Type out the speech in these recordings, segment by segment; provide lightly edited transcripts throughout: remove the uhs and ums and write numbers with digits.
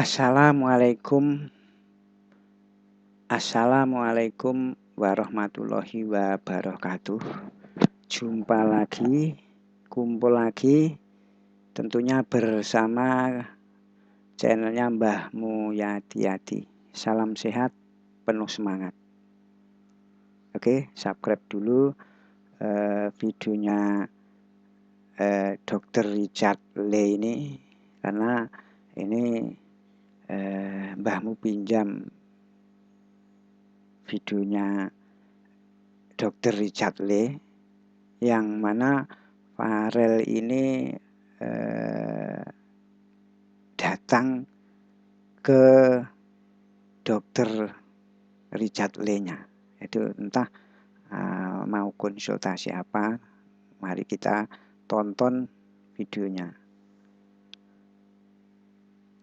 Assalamualaikum Assalamualaikum warahmatullahi wabarakatuh. Jumpa lagi, kumpul lagi, tentunya bersama channelnya Mbah Muyadi. Salam sehat, penuh semangat. Oke, subscribe dulu videonya Dr. Richard Lee ini, karena ini Mbahmu pinjam videonya Dr. Richard Lee, yang mana Farel ini datang ke Dr. Richard Lee-nya. Itu entah mau konsultasi apa. Mari kita tonton videonya.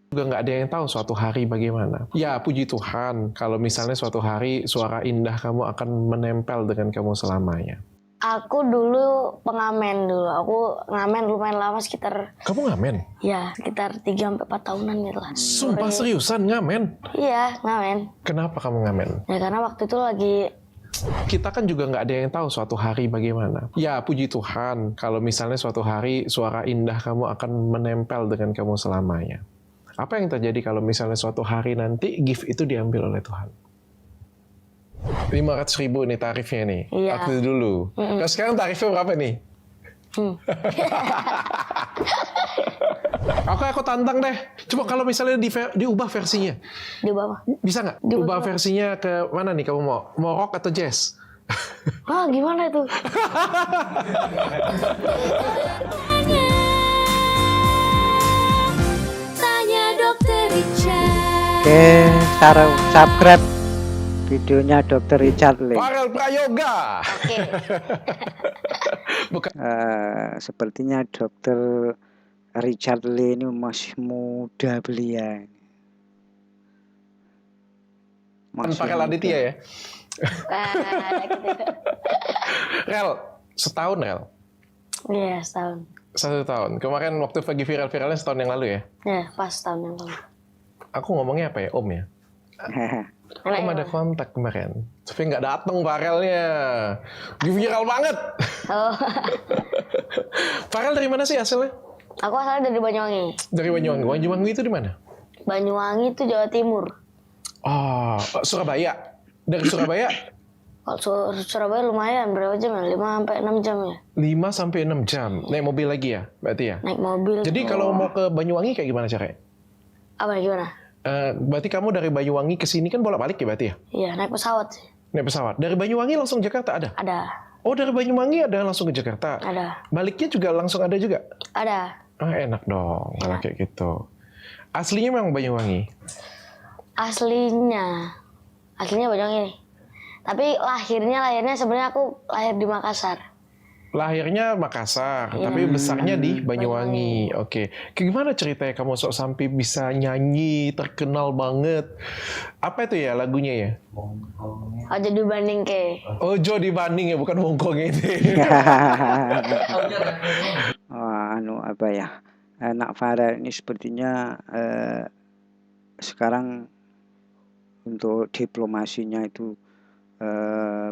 Juga nggak ada yang tahu suatu hari bagaimana. Ya, puji Tuhan, kalau misalnya suatu hari suara indah kamu akan menempel dengan kamu selamanya. Aku dulu pengamen dulu. Aku ngamen lumayan lama, sekitar... Kamu ngamen? Ya, sekitar 3-4 tahunan gitu lah. Sumpah seriusan ngamen? Iya, ngamen. Kenapa kamu ngamen? Ya karena waktu itu lagi... Kita kan juga nggak ada yang tahu suatu hari bagaimana. Ya, puji Tuhan, kalau misalnya suatu hari suara indah kamu akan menempel dengan kamu selamanya. Apa yang terjadi kalau misalnya suatu hari nanti gift itu diambil oleh Tuhan? 500.000 nih tarifnya nih. Iya. Waktu dulu. Nah, sekarang tarifnya berapa nih? Aku tantang deh. Coba kalau misalnya diubah versinya. Diubah apa? Bisa nggak? Ubah versinya ke mana nih kamu mau? Mau rock atau jazz? Ah, gimana itu? Tanya Dokter Richard. Oke, subscribe videonya Dr. Richard Lee. Farel Prayoga. Oke. Bukan. Sepertinya Dr. Richard Lee ini masih muda belia. Farel Aditya ya? Gitu. Rel, setahun Rel? Iya, setahun. 1 tahun. Kemarin waktu lagi viral-viralnya setahun yang lalu ya? Ya, pas tahun yang lalu. Aku ngomongnya apa ya? Om ya? Om ada kontak kemarin. Tapi nggak datang Farelnya. Viral banget. Oh. Farel dari mana sih asalnya? Aku asalnya dari Banyuwangi. Dari Banyuwangi. Banyuwangi itu di mana? Banyuwangi itu Jawa Timur. Oh, Surabaya. Dari Surabaya? Kalau Surabaya lumayan, berapa jam ya? 5-6 jam ya? 5-6 jam. Naik mobil lagi ya? Berarti ya? Naik mobil. Jadi kalau mau ke Banyuwangi kayak gimana caranya? Apa gimana? Berarti kamu dari Banyuwangi ke sini kan bolak-balik ya berarti ya? Iya, naik pesawat sih. Naik pesawat. Dari Banyuwangi langsung Jakarta ada? Ada. Oh, dari Banyuwangi ada langsung ke Jakarta? Ada. Baliknya juga langsung ada juga? Ada. Ah, enak dong kalau kayak gitu. Aslinya memang Banyuwangi? Aslinya Banyuwangi nih. Tapi lahirnya sebenarnya aku lahir di Makassar. Lahirnya Makassar, tapi besarnya di Banyuwangi. Oke. Gimana ceritanya kamu sok sampai bisa nyanyi, terkenal banget? Apa itu ya lagunya ya? Aja dibanding ke. Ojo dibanding ya, bukan Wongkong ini. Apa ya? Nak Farel ini sepertinya sekarang untuk diplomasinya itu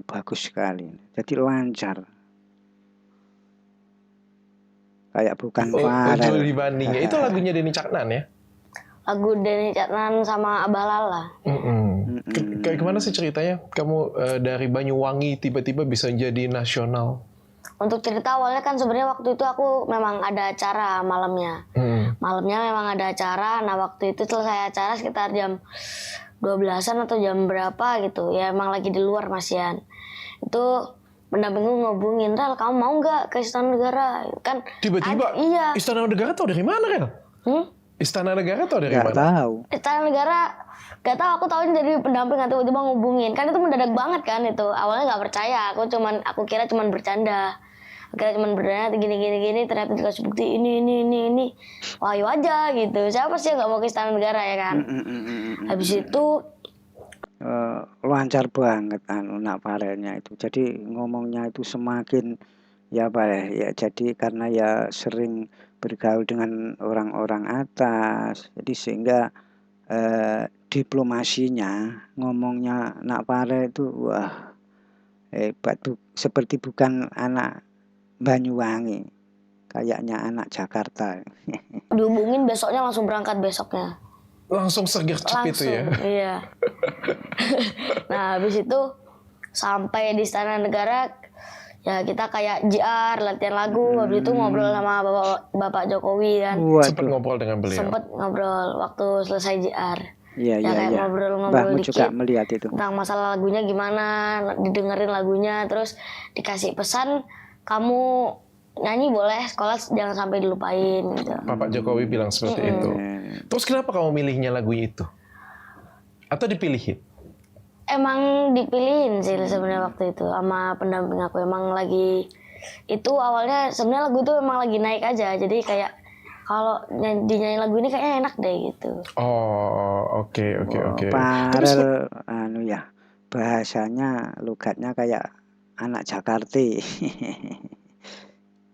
bagus sekali. Jadi lancar. Kayak bukan Farel. Ojo dibanding ya. Itu lagunya Denny Caknan ya? Lagu Denny Caknan sama Abah Lala. Kayak gimana sih ceritanya? Kamu dari Banyuwangi tiba-tiba bisa jadi nasional? Untuk cerita awalnya kan sebenarnya waktu itu aku memang ada acara malamnya. Malamnya memang ada acara. Nah waktu itu selesai acara sekitar jam 12-an atau jam berapa gitu. Ya emang lagi di luar Masian. Itu pendampingku ngobungin, Rel, kamu mau nggak ke Istana Negara? Kan tiba-tiba iya. Istana Negara tau dari mana, Rel? Istana Negara tau dari mana? Tahu. Istana Negara gak tahu, aku tahunya dari pendamping, tiba-tiba ngubungin. Kan itu mendadak banget kan itu. Awalnya nggak percaya, aku kira cuman bercanda. Akhirnya cuman bercanda gini, ternyata dikasih bukti ini. Wah, ayo aja gitu. Siapa sih yang nggak mau ke Istana Negara ya kan? Habis itu lancar banget Nak Farelnya itu. Jadi ngomongnya itu semakin ya apa ya, jadi karena ya sering bergaul dengan orang-orang atas, jadi sehingga diplomasinya, ngomongnya Nak Pare itu wah hebat, seperti bukan anak Banyuwangi, kayaknya anak Jakarta. Dihubungin besoknya langsung berangkat besoknya. Langsung segercep itu ya. Iya. Nah habis itu sampai di Istana Negara ya kita kayak JR latihan lagu, habis itu ngobrol sama Bapak Jokowi kan. Sempat ngobrol dengan beliau. Sempet ngobrol waktu selesai JR. Iya, ya kayak ngobrol-ngobrol dikit juga melihat itu tentang masalah lagunya gimana, didengerin lagunya, terus dikasih pesan kamu nyanyi boleh, sekolah jangan sampai dilupain gitu. Bapak Jokowi bilang seperti itu. Terus kenapa kamu milihnya lagu itu? Atau dipilihin? Emang dipilihin sih sebenarnya waktu itu sama pendamping aku. Emang lagi itu awalnya sebenarnya lagu itu emang lagi naik aja. Jadi kayak kalau dinyanyi lagu ini kayaknya enak deh gitu. Oh, oke. Parel ya bahasanya logatnya kayak anak Jakarta.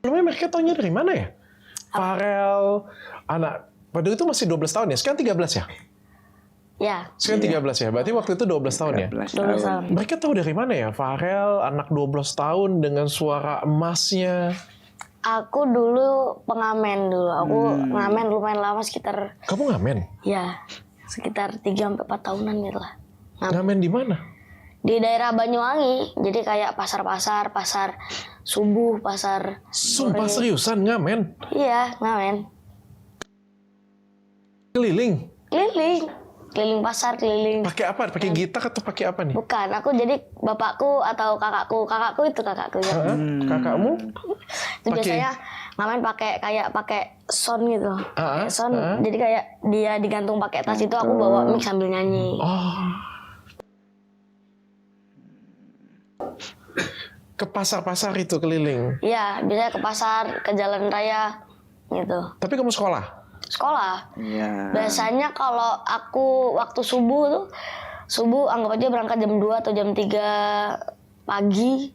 Sebelumnya mereka taunya dari mana ya? Farel, anak pada itu masih 12 tahun ya? Sekarang 13 ya? Ya. Sekarang 13 ya? Berarti waktu itu 12 tahun ya? 12 tahun. Mereka tahu dari mana ya? Farel, anak 12 tahun dengan suara emasnya. Aku dulu pengamen dulu. Aku ngamen lumayan lama sekitar. Kamu ngamen? Ya, sekitar 3-4 tahunan gitu lah. Ngamen di mana? Di daerah Banyuwangi. Jadi kayak pasar-pasar, pasar subuh, pasar Sumpah seriusan ngamen? Iya, ngamen. Keliling? Keliling pasar, keliling. Pakai apa? Pakai gitar atau pakai apa nih? Bukan, aku jadi bapakku atau kakakku itu kakakku ya. Kakakmu? Itu biasanya ngamen pakai sound gitu. Pakai sound. Jadi kayak dia digantung pakai tas itu, aku bawa mic sambil nyanyi. Ke pasar-pasar itu keliling? Iya, biasanya ke pasar, ke jalan raya gitu. Tapi kamu sekolah? Sekolah. Iya. Biasanya kalau aku waktu subuh anggap aja berangkat jam 2 atau jam 3 pagi.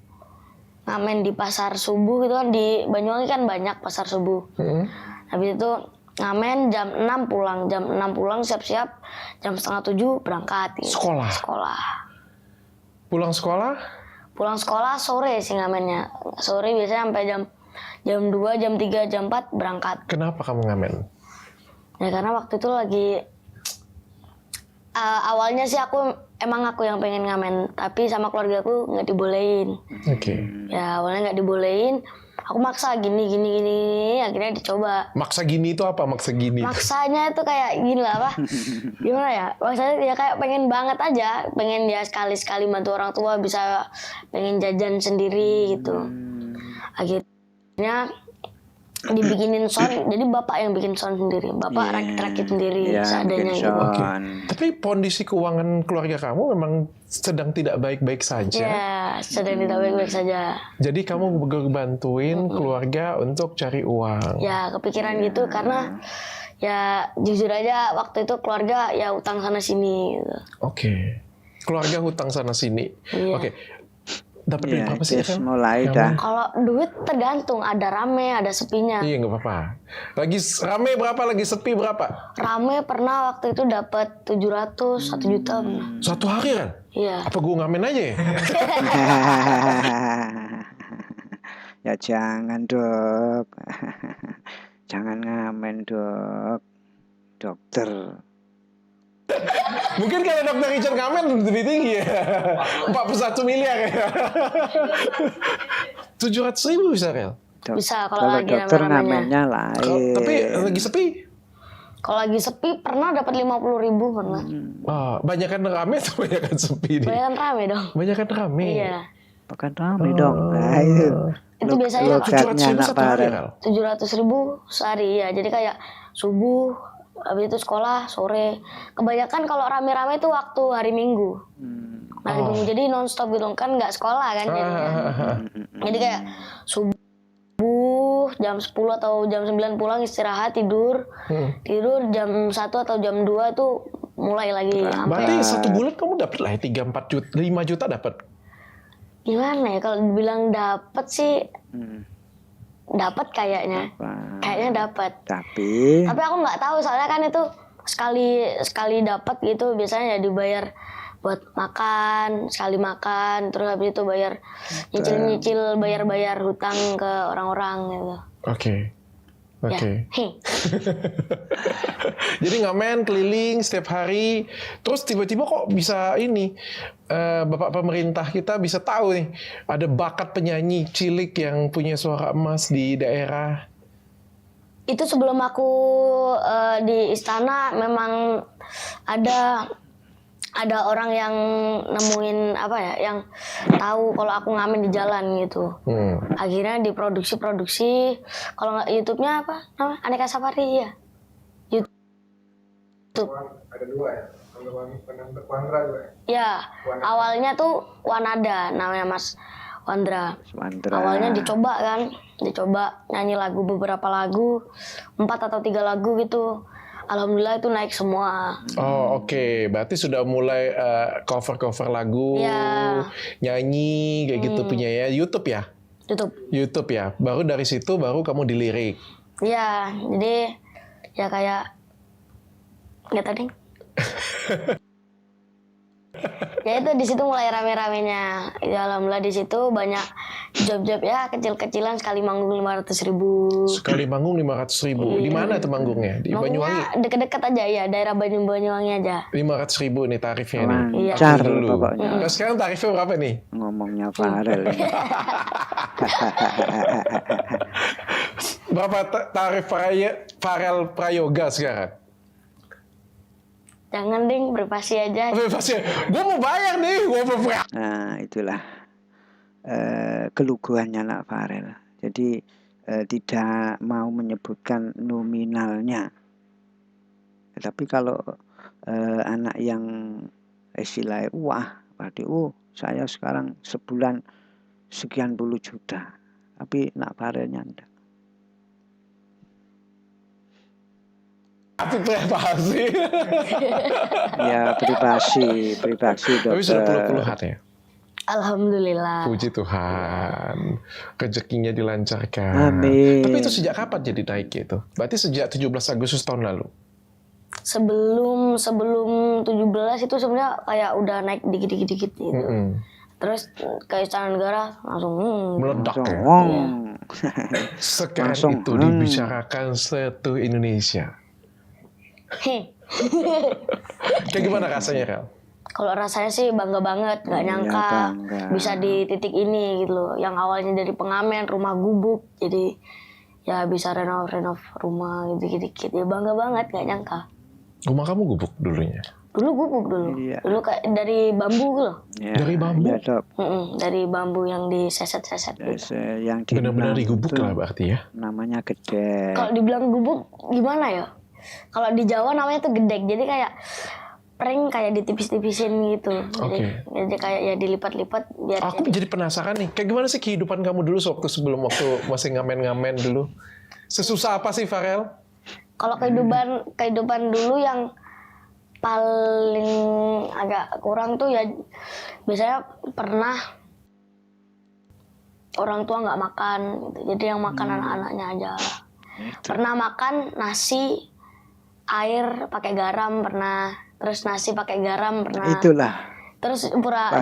Ngamen di pasar subuh gitu kan, di Banyuwangi kan banyak pasar subuh. Habis itu ngamen jam 6 pulang. Jam 6 pulang siap-siap, jam 6:30 berangkat. Gitu. Sekolah. Pulang sekolah? Pulang sekolah sore sih ngamennya. Sore biasanya sampai jam 2, jam 3, jam 4 berangkat. Kenapa kamu ngamen? Ya karena waktu itu lagi awalnya sih aku yang pengen ngamen, tapi sama keluarga aku nggak dibolehin. Oke. Ya awalnya nggak dibolehin, aku maksa gini, akhirnya dicoba. Maksa gini itu apa? Maksa gini? Maksanya itu kayak gini lah apa? Gimana ya? Maksudnya ya kayak pengen banget aja, pengen ya sekali bantu orang tua, bisa pengen jajan sendiri gitu. Akhirnya dibikinin sound, jadi bapak yang bikin sound sendiri, bapak rakit sendiri seadanya gitu. Tapi kondisi keuangan keluarga kamu memang sedang tidak baik-baik saja. Ya, sedang tidak baik-baik saja. Jadi kamu bantuin keluarga untuk cari uang. Ya, kepikiran gitu karena ya jujur aja waktu itu keluarga ya utang sana sini. Gitu. Oke. Keluarga hutang sana sini. Iya. Oke. Dapat duit berapa sih kan? Mulai dah. Kalau duit tergantung, ada rame, ada sepinya. Iya nggak apa-apa. Lagi rame berapa, lagi sepi berapa? Rame pernah waktu itu dapat 700, 1 juta. Satu hari kan? Iya. Apa gue ngamen aja ya? Ya jangan dok. Jangan ngamen dok. Dokter. Mungkin kalau Dr. Richard ngamen lebih tinggi ya. 41 miliar ya. 700.000 bisa Rel? Bisa kalau lagi dokter rame-ramenya. ngamennya lain. Tapi lagi sepi? Kalau lagi sepi pernah dapat 50.000 pernah. Banyakan rame atau banyakan sepi nih? Banyakan rame dong. Banyakan rame? Iya. Bukan rame dong. Nah, itu biasanya 700.000 satu hari Rel? 700.000 sehari ya. Jadi kayak subuh, habis itu sekolah sore. Kebanyakan kalau rame-rame itu waktu hari Minggu. Hari Minggu jadi nonstop gitu kan, nggak sekolah kan jadinya. Jadi kayak subuh jam 10 atau jam 9 pulang istirahat tidur. Tidur jam 1 atau jam 2 tuh mulai lagi. Berarti satu bulan kamu dapat lah 3-4 juta, 5 juta dapat. Gimana ya kalau dibilang dapat sih? Dapat kayaknya. Kayaknya dapat. Tapi aku nggak tahu soalnya kan itu sekali dapat gitu biasanya ya dibayar buat makan, sekali makan, terus habis itu bayar nyicil bayar hutang ke orang-orang gitu. Oke. Ya. Jadi ngamen keliling setiap hari, terus tiba-tiba kok bisa ini, Bapak pemerintah kita bisa tahu nih ada bakat penyanyi cilik yang punya suara emas di daerah. Itu sebelum aku di istana memang ada orang yang nemuin apa ya, yang tahu kalau aku ngamen di jalan gitu. Akhirnya diproduksi, kalau nggak YouTube-nya apa namanya, Aneka Safari ya. YouTube. Ada 2 ya, Wandra juga ya? Ya, awalnya tuh Wanada namanya Mas Wandra. Awalnya dicoba nyanyi beberapa lagu, 4 atau 3 lagu gitu. Alhamdulillah itu naik semua. Oh oke. Berarti sudah mulai cover lagu, nyanyi kayak gitu punya ya. YouTube ya? YouTube ya. Baru dari situ baru kamu dilirik. Iya, jadi ya kayak nggak tadi. Ya itu di situ mulai rame-ramenya. Ya, alhamdulillah di situ banyak job-job ya kecil-kecilan, sekali manggung 500.000. Sekali manggung 500.000. Di mana tuh manggungnya? Di Banyuwangi? Deket-deket aja ya, daerah Banyuwangi aja. 500.000 nih tarifnya nih. Lancar dulu. pokoknya. Nah, sekarang tarifnya berapa nih? Ngomongnya Farel. Berapa tarif Farel Prayoga sekarang? Jangan ding, privasi aja. Privasi. Gue mau bayar nih. Nah itulah keluguannya Nak Farel. Jadi tidak mau menyebutkan nominalnya. Tapi kalau anak yang istilahnya berarti saya sekarang sebulan sekian puluh juta. Tapi Nak Farelnya enggak. Tapi privasi. Ya privasi Tapi sudah dokter. puluhan ya. Alhamdulillah. Puji Tuhan, rezekinya dilancarkan. Amin. Tapi itu sejak kapan jadi naik gitu? Berarti sejak 17 Agustus tahun lalu? Sebelum 17 itu sebenarnya kayak udah naik dikit-dikit gitu. Terus ke Istana Negara langsung Meledak ya? Sekarang Langsung, itu dibicarakan satu Indonesia. Kayak gimana rasanya, Rel? Kalau rasanya sih bangga banget, nggak nyangka bangga. bisa di titik ini gitu loh. Yang awalnya dari pengamen, rumah gubuk, jadi ya bisa renov rumah gitu-gitu. Ya bangga banget, nggak nyangka. Rumah kamu gubuk dulunya? Dulu gubuk dulu. Iya. Dulu kayak dari bambu loh. Ya, Dari bambu? ya, Dok. Dari bambu yang diseset-seset gitu. Yang Benar-benar dibilang digubuk itu lah berarti ya? namanya gede. Kalau dibilang gubuk gimana ya? Kalau di Jawa namanya tuh gedek. Jadi kayak pring kayak ditipis-tipisin gitu. Jadi kayak ya dilipat-lipat biar Aku jadi penasaran nih, kayak gimana sih kehidupan kamu dulu sebelum waktu masih ngamen-ngamen dulu? Sesusah apa sih, Farel? Kalau kehidupan dulu yang paling agak kurang tuh ya biasanya pernah orang tua nggak makan gitu. Jadi yang makan anak-anaknya aja. Pernah makan nasi air pakai garam pernah, terus nasi pakai garam pernah. Itulah. Terus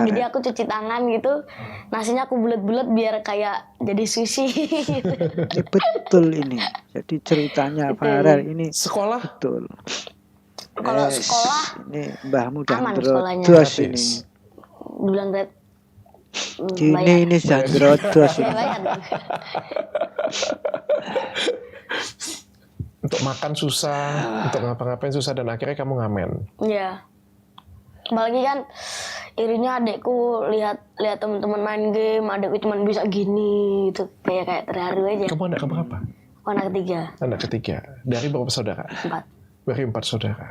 jadi aku cuci tangan gitu, nasinya aku bulet-bulet biar kayak jadi sushi. Ini betul ini. Jadi ceritanya Farel ini Sekolah? betul. Kalau sekolah ini mbahmu dan aman sekolahnya. drodos ini. Bilang grade Ini dan drodos ini. bayar. Untuk makan susah, untuk ngapa-ngapain susah, dan akhirnya kamu ngamen. Iya. Apalagi kan irinya adekku lihat teman-teman main game, adekku cuma bisa gini gitu, kayak terharu aja. Kamu anak keberapa? Aku anak ketiga. Anak ketiga. Dari berapa saudara? 4. Dari 4 saudara.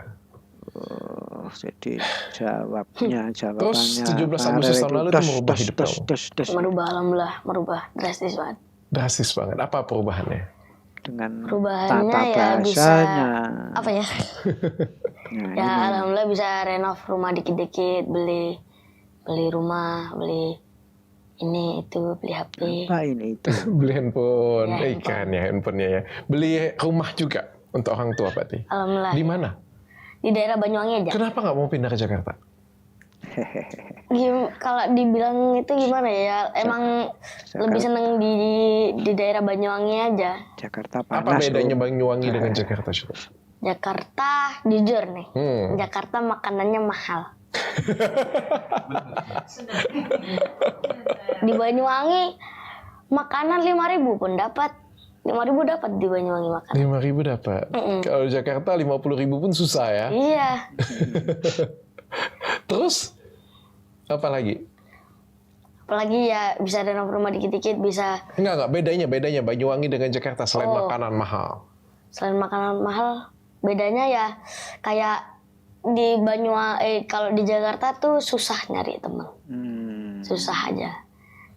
Jadi jawabannya Terus 17 Agustus tahun lalu itu merubah hidup kamu? Merubah, alhamdulillah, merubah drastis banget. Drastis banget. Apa perubahannya? Dengan Perubahannya tata ya bisa bahasanya. apa ya? Nah, Ya ini. alhamdulillah bisa renov rumah dikit-dikit, beli rumah, beli ini itu, beli HP. Apa ini itu? Beli handphone, Ya, ikan ya handphonenya ya. Beli rumah juga untuk orang tua berarti. Alhamdulillah. Di mana? di daerah Banyuwangi aja. Kenapa nggak mau pindah ke Jakarta? Kalau dibilang itu gimana ya? Emang lebih seneng di daerah Banyuwangi aja. Jakarta Apa panas. bedanya Banyuwangi dengan Jakarta? Coba? Jakarta jujur nih, Jakarta makanannya mahal. Di Banyuwangi makanan 5.000 pun dapat. 5.000 dapat di Banyuwangi makan. 5.000 dapat. Kalau Jakarta 50.000 pun susah ya. Iya. Terus apa lagi? Apalagi ya bisa ada rumah dikit-dikit, bisa. Enggak, bedanya Banyuwangi dengan Jakarta selain makanan mahal. Selain makanan mahal, bedanya ya kayak di Banyuwangi, kalau di Jakarta tuh susah nyari teman. Susah aja.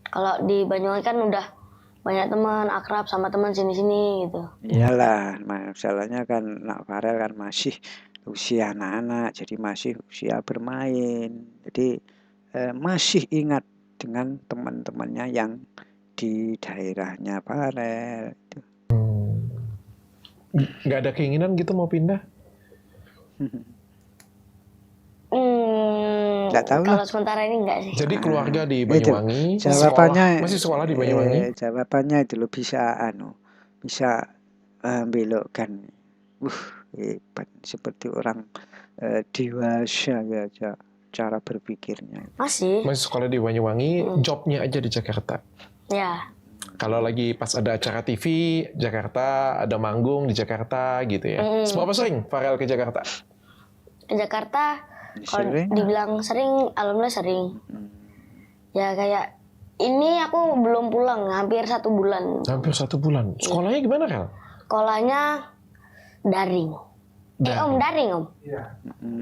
Kalau di Banyuwangi kan udah banyak teman, akrab sama teman sini-sini gitu. Iyalah, masalahnya kan Nak Farel kan masih usia anak-anak, jadi masih usia bermain. Jadi masih ingat dengan teman-temannya yang di daerahnya Farel. Nggak ada keinginan gitu mau pindah? Nggak tahu Kalau lah. sementara ini enggak sih. Jadi keluarga di Itu Banyuwangi, jawabannya masih sekolah di Banyuwangi. Jawabannya itu lo bisa belokkan. Hebat, seperti orang dewasa ya cara berpikirnya. Masih. Sekolah di Banyuwangi, jobnya aja di Jakarta. Ya. Kalau lagi pas ada acara TV Jakarta, ada manggung di Jakarta gitu ya. Seberapa sering Farel ke Jakarta? Ke Jakarta kalau Sering. dibilang sering, alhamdulillah sering. Ya kayak ini aku belum pulang, hampir 1 bulan. Hampir 1 bulan. Sekolahnya gimana, Rel? Sekolahnya daring. Om, daring Om. Iya.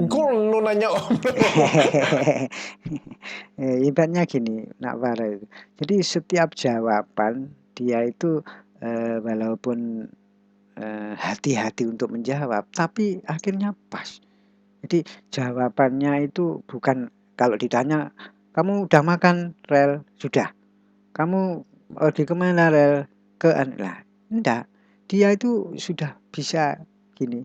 Kok lu nanya Om? Ibaratnya gini, Nak Farel. Jadi setiap jawaban dia itu walaupun hati-hati untuk menjawab, tapi akhirnya pas. Jadi jawabannya itu bukan kalau ditanya, kamu udah makan, Rel? Sudah. Kamu pergi kemana, Rel? Lah, enggak. Dia itu sudah bisa gini.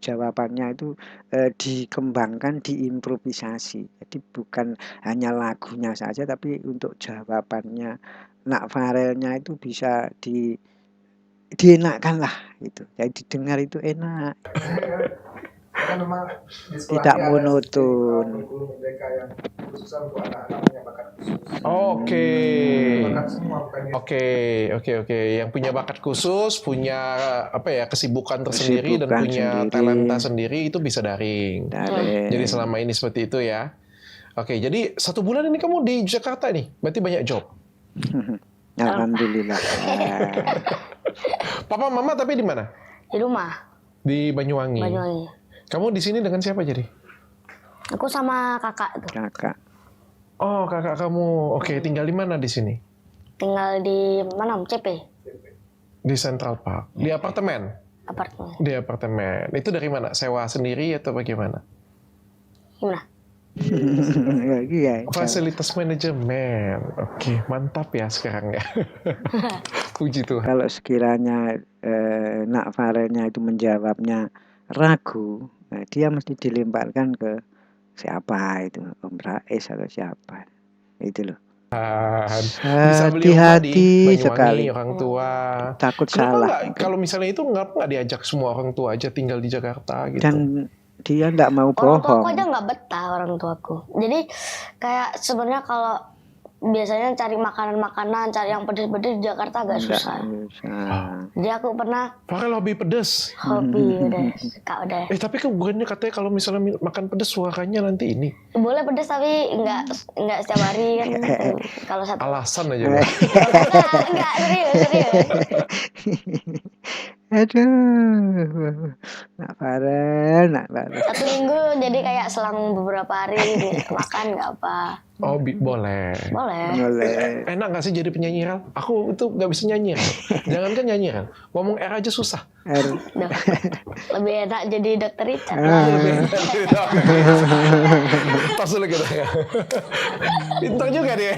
Jawabannya itu dikembangkan, diimprovisasi. Jadi bukan hanya lagunya saja, tapi untuk jawabannya Nak Farelnya itu bisa dienakkan lah itu. Jadi didengar itu enak. Kan memang di sekolah Tidak ada monoton. kurikulum mereka yang khusus untuk anak-anak punya bakat khusus. Oke. Bakat semua bukan gitu. Oke. Yang punya bakat khusus, punya kesibukan tersendiri dan Kesibukan punya sendiri. talenta sendiri itu bisa daring. Daring. Jadi selama ini seperti itu ya. Oke, jadi 1 bulan ini kamu di Jakarta nih, berarti banyak job. Alhamdulillah. Papa, mama tapi di mana? Di rumah, Di Banyuwangi. Banyuwangi. Kamu di sini dengan siapa jadi? Aku sama kakak tuh. Kakak. Oh, kakak kamu. Oke, tinggal di mana di sini? Tinggal di mana Om? CP, Di Central Park. Di apartemen? apartemen. Di apartemen. Itu dari mana? Sewa sendiri atau bagaimana? Gimana? Iya. Fasilitas manajemen. Oke, mantap ya sekarang ya. Puji Tuhan. Kalau sekiranya Nak Farelnya itu menjawabnya ragu, dia mesti dilemparkan ke siapa itu, Om Rais atau siapa. Itu loh. Bisa beli rumah di Hati-hati Banyuwangi, sekali. orang tua. Takut Kenapa salah. nggak, kalau misalnya itu nggak diajak semua orang tua aja tinggal di Jakarta gitu? Dan dia tidak mau Orang tuaku bohong. aja nggak betah orang tuaku. Jadi kayak sebenarnya kalau biasanya cari makanan-makanan, cari yang pedes-pedes di Jakarta agak susah. Jadi aku pernah Farel hobi pedes. hobi pedes, udah. Tapi bukannya katanya kalau misalnya makan pedes suaranya nanti ini. Boleh pedes tapi nggak setiap hari kan. Kalau satu Alasan aja. Bang. enggak serius. Aduh, Nak Farel. Satu minggu jadi kayak selang beberapa hari makan nggak apa. Oh, boleh. Boleh. Boleh. Enak nggak sih jadi penyanyi, Rel? Aku itu nggak bisa nyanyi, Rel. Jangankan nyanyi, Rel. Ngomong R aja susah. Er, Duh, lebih enak jadi dokter Richard. Pas dulu gitu ya. Pintar juga dia.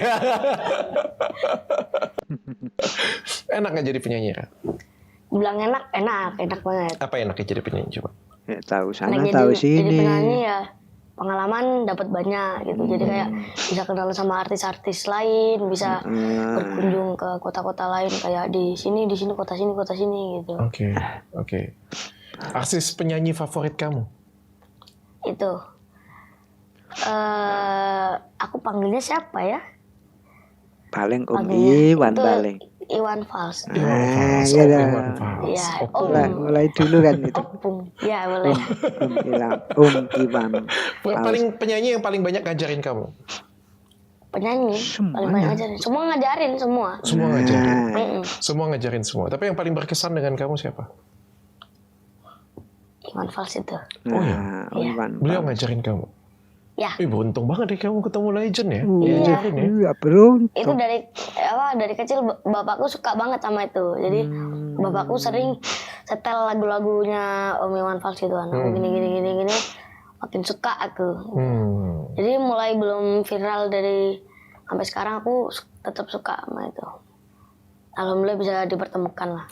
Enak nggak jadi penyanyi, Rel? Bilang enak banget. Apa enaknya jadi penyanyi coba? Ya, tahu Nah, sana tahu jadi sini. penyanyi ya pengalaman dapat banyak gitu. Jadi kayak bisa kenal sama artis-artis lain, bisa berkunjung ke kota-kota lain kayak di sini kota sini gitu. Oke. Artis penyanyi favorit kamu? Itu aku panggilnya siapa ya? Paling Panggilnya Iwan itu paling. Iwan Fals. Iwan Fals. Iya. Iwan Fals. Iya, Opung. Mulai dulu kan itu. Opung. Ya boleh. Iwan. Penyanyi yang paling banyak ngajarin kamu? Penyanyi paling banyak ngajarin. Semua ngajarin semua. Semua ngajarin. Mm-mm. Semua ngajarin semua. Tapi yang paling berkesan dengan kamu siapa? Iwan Fals itu. Oh ya. Iwan. Beliau ngajarin kamu. Ya. Beruntung banget deh kamu ketemu legend ya. Iya. Ngajarin ya. Iya, beruntung. Itu dari kecil bapakku suka banget sama itu. Jadi bapakku sering setel lagu-lagunya Om Iwan Fals gitu kan. Aku gini makin suka aku. Jadi mulai belum viral dari sampai sekarang aku tetap suka sama itu. Alhamdulillah bisa dipertemukan lah.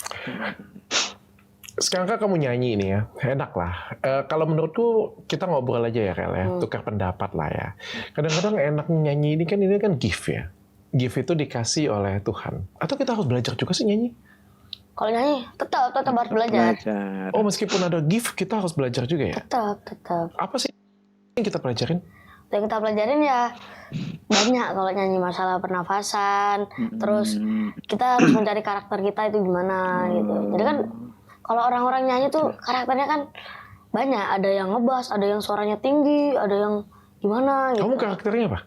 Sekarang kan kamu nyanyi ini ya, enak lah. Kalau menurutku kita ngobrol aja ya Kel ya, tukar pendapat lah ya. Kadang-kadang enak nyanyi ini kan gift ya. Gift itu dikasih oleh Tuhan. Atau kita harus belajar juga sih nyanyi? Kalau nyanyi tetap harus belajar. Oh meskipun ada gift kita harus belajar juga ya? Tetap. Apa sih yang kita pelajarin? Yang kita pelajarin ya banyak kalau nyanyi, masalah pernafasan. Terus kita harus mencari karakter kita itu gimana gitu. Jadi kan kalau orang-orang nyanyi tuh karakternya kan banyak. Ada yang ngebass, ada yang suaranya tinggi, ada yang gimana gitu. Kamu karakternya apa?